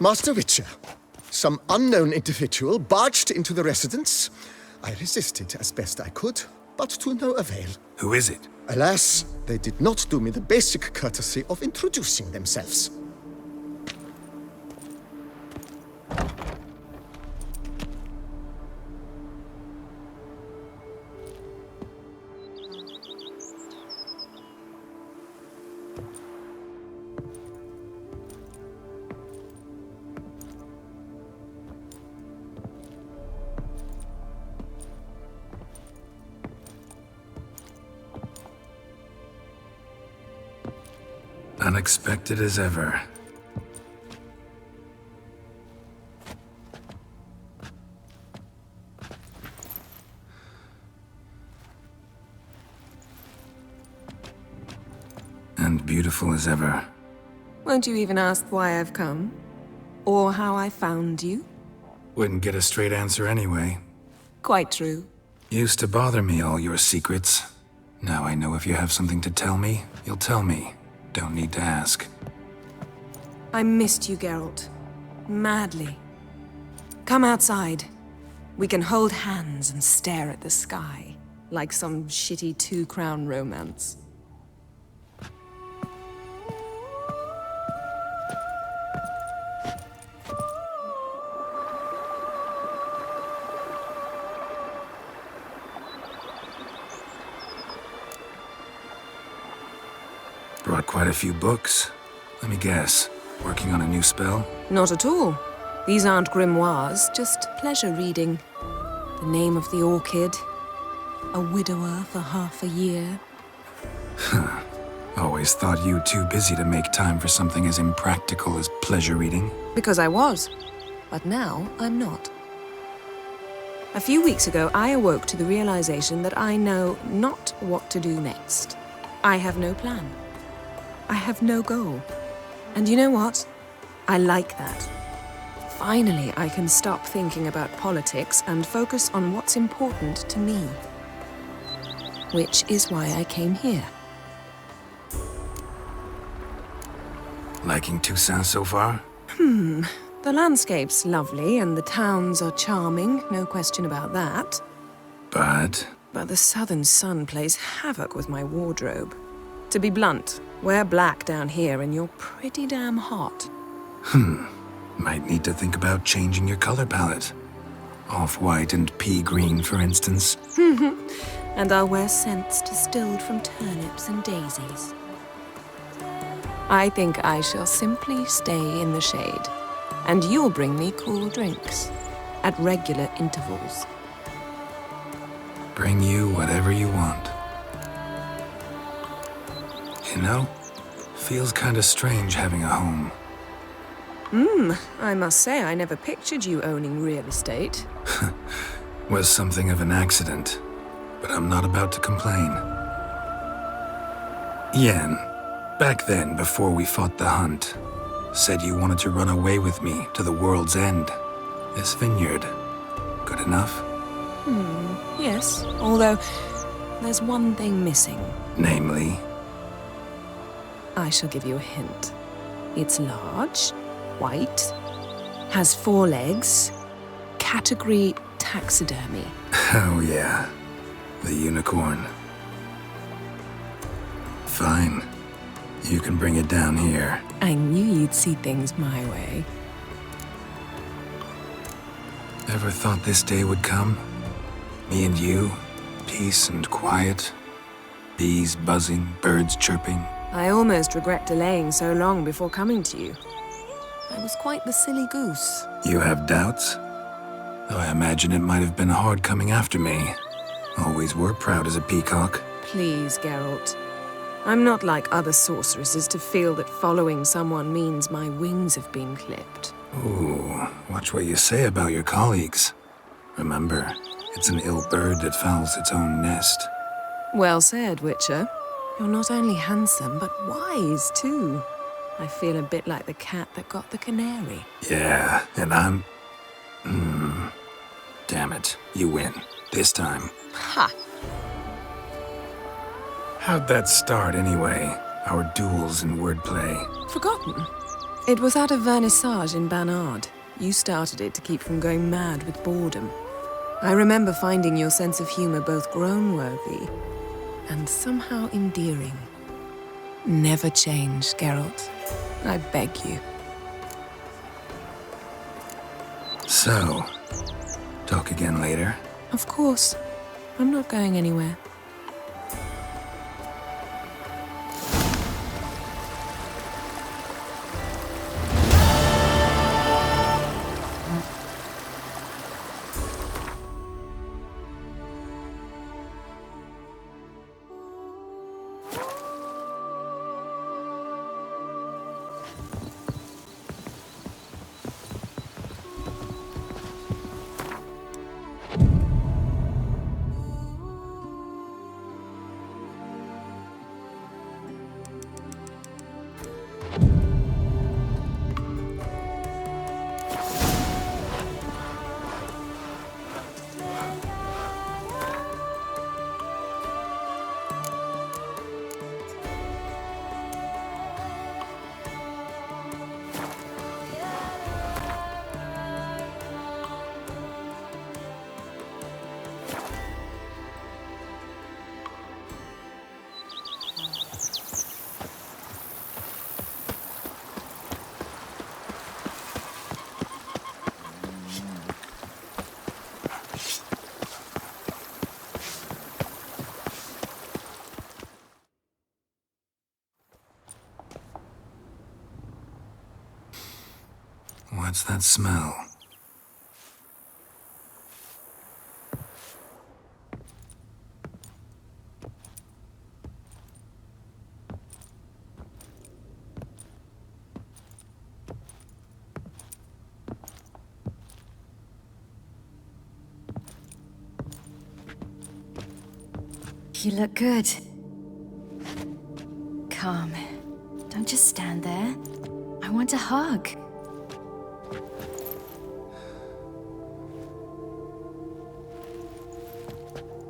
Master Witcher. Some unknown individual barged into the residence. I resisted as best I could, but to no avail. Who is it? Alas, they did not do me the basic courtesy of introducing themselves. Unexpected as ever. And beautiful as ever. Won't you even ask why I've come? Or how I found you? Wouldn't get a straight answer anyway. Quite true. Used to bother me, all your secrets. Now I know if you have something to tell me, you'll tell me. Don't need to ask. I missed you, Geralt. Madly. Come outside. We can hold hands and stare at the sky, like some shitty two-crown romance. Brought quite a few books. Let me guess. Working on a new spell? Not at all. These aren't grimoires, just pleasure reading. The name of the orchid. A widower for half a year. Always thought you too busy to make time for something as impractical as pleasure reading. Because I was. But now I'm not. A few weeks ago, I awoke to the realization that I know not what to do next. I have no plan. I have no goal. And you know what? I like that. Finally, I can stop thinking about politics and focus on what's important to me. Which is why I came here. Liking Toussaint so far? The landscape's lovely and the towns are charming, no question about that. But the southern sun plays havoc with my wardrobe. To be blunt, wear black down here and you're pretty damn hot. might need to think about changing your color palette. Off-white and pea green, for instance. And I'll wear scents distilled from turnips and daisies. I think I shall simply stay in the shade. And you'll bring me cool drinks. At regular intervals. Bring you whatever you want. You know, feels kinda strange having a home. I must say I never pictured you owning real estate. Was something of an accident, but I'm not about to complain. Yen, back then, before we fought the hunt, said you wanted to run away with me to the world's end. This vineyard, good enough? Yes, although there's one thing missing. Namely? I shall give you a hint. It's large, white, has 4 legs, category taxidermy. Oh yeah, the unicorn. Fine, you can bring it down here. I knew you'd see things my way. Ever thought this day would come? Me and you, peace and quiet, bees buzzing, birds chirping. I almost regret delaying so long before coming to you. I was quite the silly goose. You have doubts? Though I imagine it might have been hard coming after me. Always were proud as a peacock. Please, Geralt. I'm not like other sorceresses to feel that following someone means my wings have been clipped. Ooh, watch what you say about your colleagues. Remember, it's an ill bird that fouls its own nest. Well said, Witcher. You're not only handsome, but wise, too. I feel a bit like the cat that got the canary. Yeah, and I'm... Damn it, you win. This time. Ha! How'd that start, anyway? Our duels and wordplay. Forgotten? It was at a vernissage in Banard. You started it to keep from going mad with boredom. I remember finding your sense of humor both groan-worthy and somehow endearing. Never change, Geralt. I beg you. So, talk again later? Of course. I'm not going anywhere. What's that smell? You look good. Come. Don't just stand there. I want a hug.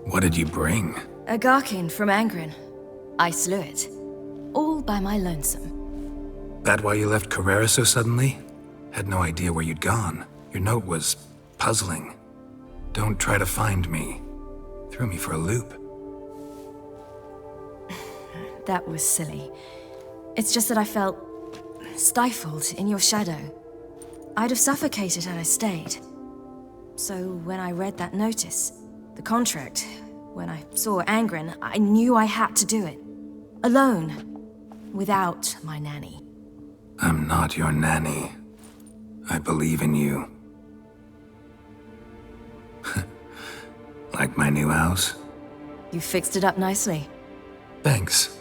What did you bring? A Garkin from Angren. I slew it. All by my lonesome. That why you left Carrera so suddenly? Had no idea where you'd gone. Your note was puzzling. Don't try to find me. Threw me for a loop. That was silly. It's just that I felt stifled in your shadow. I'd have suffocated had I stayed. So when I read that notice, the contract, when I saw Angren, I knew I had to do it. Alone. Without my nanny. I'm not your nanny. I believe in you. Like my new house? You fixed it up nicely. Thanks.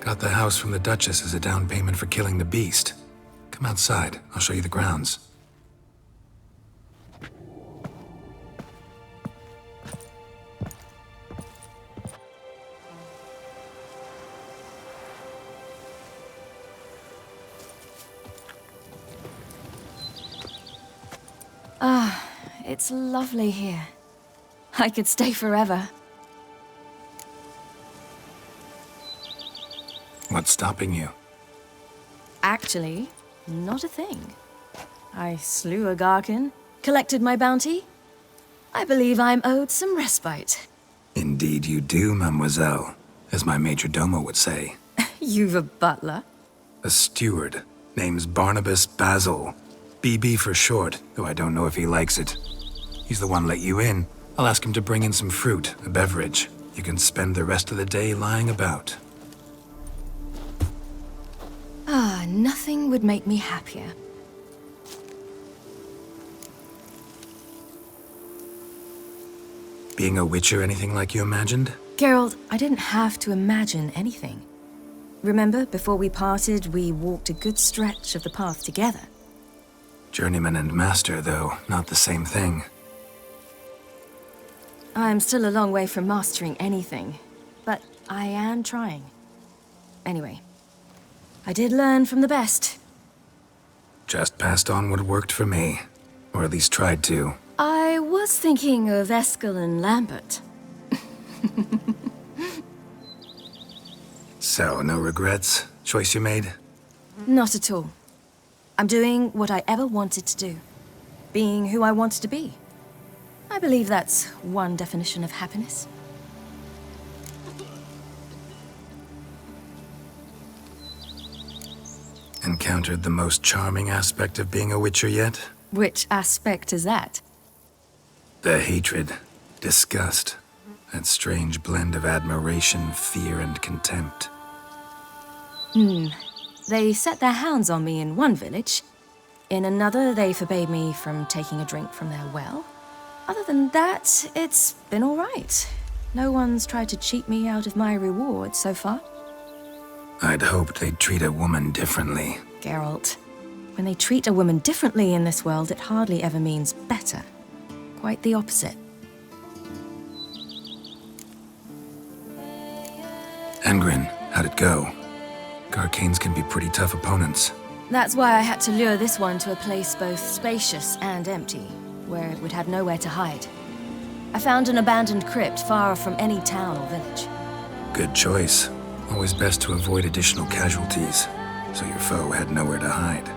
Got the house from the Duchess as a down payment for killing the beast. Come outside, I'll show you the grounds. Ah, it's lovely here. I could stay forever. What's stopping you? Actually, not a thing. I slew a Garkin, collected my bounty. I believe I'm owed some respite. Indeed you do, mademoiselle, as my major domo would say. You've a butler? A steward. Name's Barnabas Basil. BB for short, though I don't know if he likes it. He's the one let you in. I'll ask him to bring in some fruit, a beverage. You can spend the rest of the day lying about. Ah, nothing would make me happier. Being a witcher anything like you imagined? Geralt, I didn't have to imagine anything. Remember, before we parted, we walked a good stretch of the path together. Journeyman and master, though, not the same thing. I'm still a long way from mastering anything, but I am trying. Anyway, I did learn from the best. Just passed on what worked for me. Or at least tried to. I was thinking of Eskel and Lambert. So, no regrets? Choice you made? Not at all. I'm doing what I ever wanted to do. Being who I wanted to be. I believe that's one definition of happiness. Encountered the most charming aspect of being a Witcher yet? Which aspect is that? The hatred, disgust, that strange blend of admiration, fear, and contempt. They set their hounds on me in one village. In another, they forbade me from taking a drink from their well. Other than that, it's been all right. No one's tried to cheat me out of my reward so far. I'd hoped they'd treat a woman differently. Geralt, when they treat a woman differently in this world, it hardly ever means better. Quite the opposite. Engrin, how'd it go? Garcanes can be pretty tough opponents. That's why I had to lure this one to a place both spacious and empty, where it would have nowhere to hide. I found an abandoned crypt far from any town or village. Good choice. Always best to avoid additional casualties, so your foe had nowhere to hide.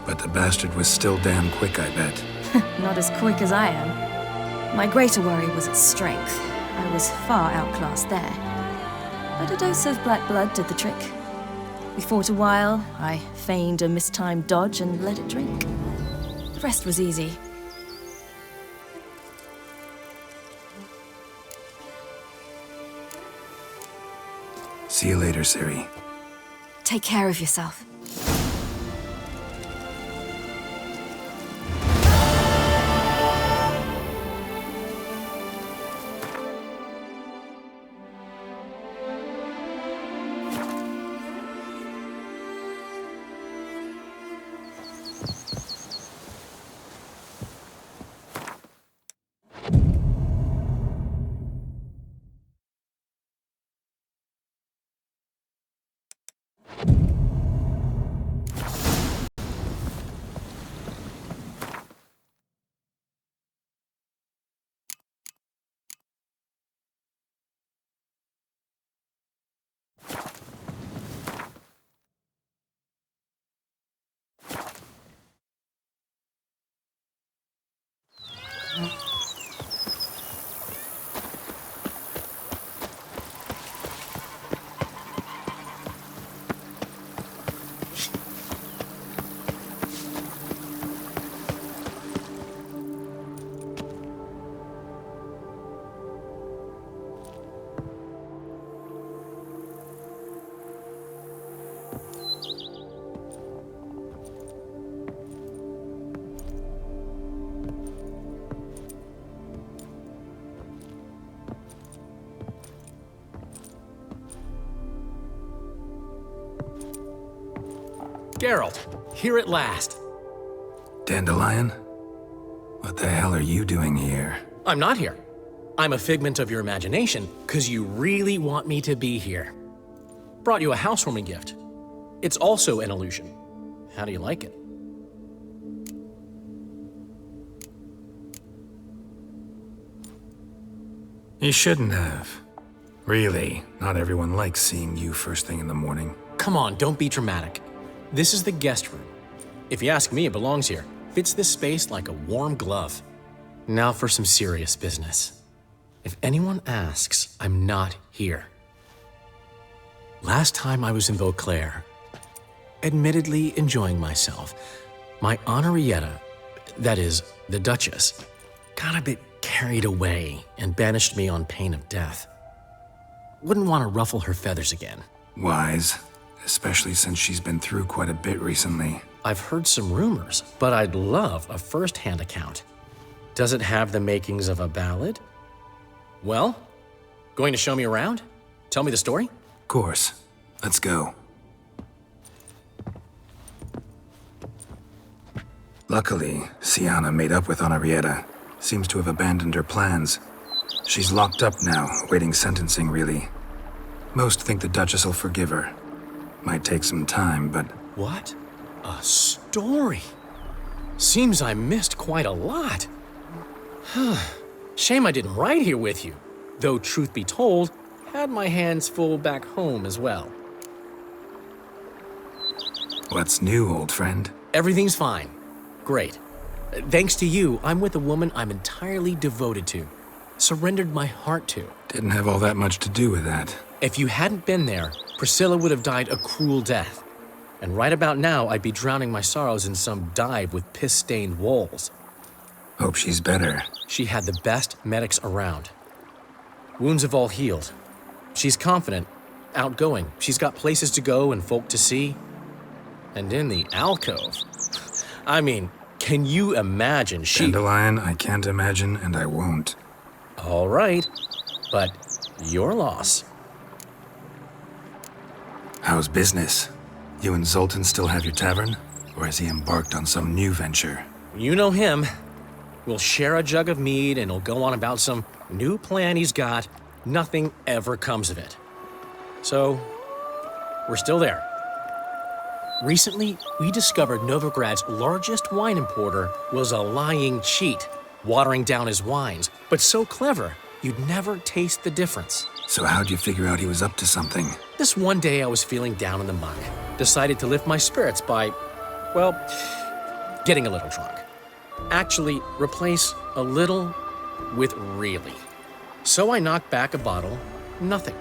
But the bastard was still damn quick, I bet. Not as quick as I am. My greater worry was its strength. I was far outclassed there. But a dose of black blood did the trick. We fought a while, I feigned a mistimed dodge and let it drink. The rest was easy. See you later, Ciri. Take care of yourself. Geralt, here at last. Dandelion? What the hell are you doing here? I'm not here. I'm a figment of your imagination, because you really want me to be here. Brought you a housewarming gift. It's also an illusion. How do you like it? You shouldn't have. Really, not everyone likes seeing you first thing in the morning. Come on, don't be dramatic. This is the guest room. If you ask me, it belongs here. Fits this space like a warm glove. Now for some serious business. If anyone asks, I'm not here. Last time I was in Vauclair, admittedly enjoying myself, my Honorrietta, that is, the Duchess, got a bit carried away and banished me on pain of death. Wouldn't want to ruffle her feathers again. Wise, especially since she's been through quite a bit recently. I've heard some rumors, but I'd love a first-hand account. Does it have the makings of a ballad? Well, going to show me around? Tell me the story? Of course. Let's go. Luckily, Sienna made up with Honorrietta. Seems to have abandoned her plans. She's locked up now, awaiting sentencing, really. Most think the Duchess will forgive her. Might take some time, but... What? A story? Seems I missed quite a lot. Shame I didn't ride here with you. Though, truth be told, had my hands full back home as well. What's new, old friend? Everything's fine. Great. Thanks to you, I'm with a woman I'm entirely devoted to. Surrendered my heart to. Didn't have all that much to do with that. If you hadn't been there, Priscilla would have died a cruel death. And right about now, I'd be drowning my sorrows in some dive with piss-stained walls. Hope she's better. She had the best medics around. Wounds have all healed. She's confident, outgoing. She's got places to go and folk to see. And in the alcove. I mean, can you imagine Dandelion, I can't imagine, and I won't. All right, but your loss. How's business? You and Zoltan still have your tavern? Or has he embarked on some new venture? You know him. We'll share a jug of mead and he'll go on about some new plan he's got. Nothing ever comes of it. So, we're still there. Recently, we discovered Novigrad's largest wine importer was a lying cheat, watering down his wines, but so clever, you'd never taste the difference. So how'd you figure out he was up to something? This one day I was feeling down in the muck. Decided to lift my spirits by, well, getting a little drunk. Actually, replace a little with really. So I knocked back a bottle, nothing.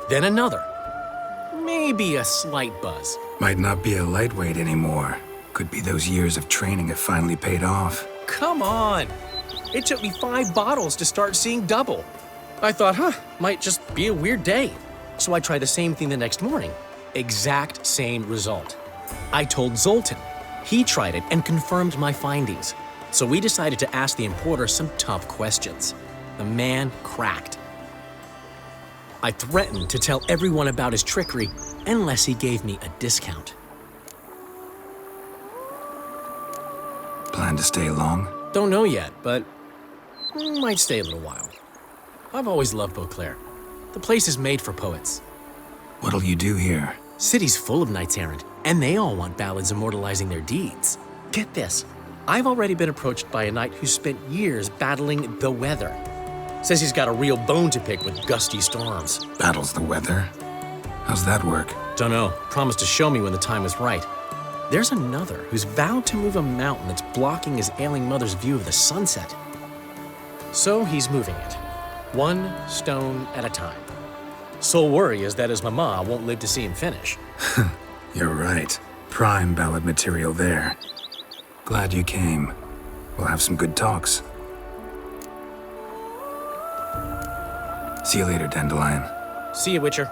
Then another. Maybe a slight buzz. Might not be a lightweight anymore. Could be those years of training have finally paid off. Come on! It took me 5 bottles to start seeing double. I thought, might just be a weird day. So I tried the same thing the next morning. Exact same result. I told Zoltan. He tried it and confirmed my findings. So we decided to ask the importer some tough questions. The man cracked. I threatened to tell everyone about his trickery unless he gave me a discount. Plan to stay long? Don't know yet, but might stay a little while. I've always loved Beauclair. The place is made for poets. What'll you do here? City's full of knights errant, and they all want ballads immortalizing their deeds. Get this, I've already been approached by a knight who spent years battling the weather. Says he's got a real bone to pick with gusty storms. Battles the weather? How's that work? Dunno, promised to show me when the time is right. There's another who's vowed to move a mountain that's blocking his ailing mother's view of the sunset. So he's moving it, one stone at a time. Sole worry is that his mama won't live to see him finish. You're right. Prime ballad material there. Glad you came. We'll have some good talks. See you later, Dandelion. See you, Witcher.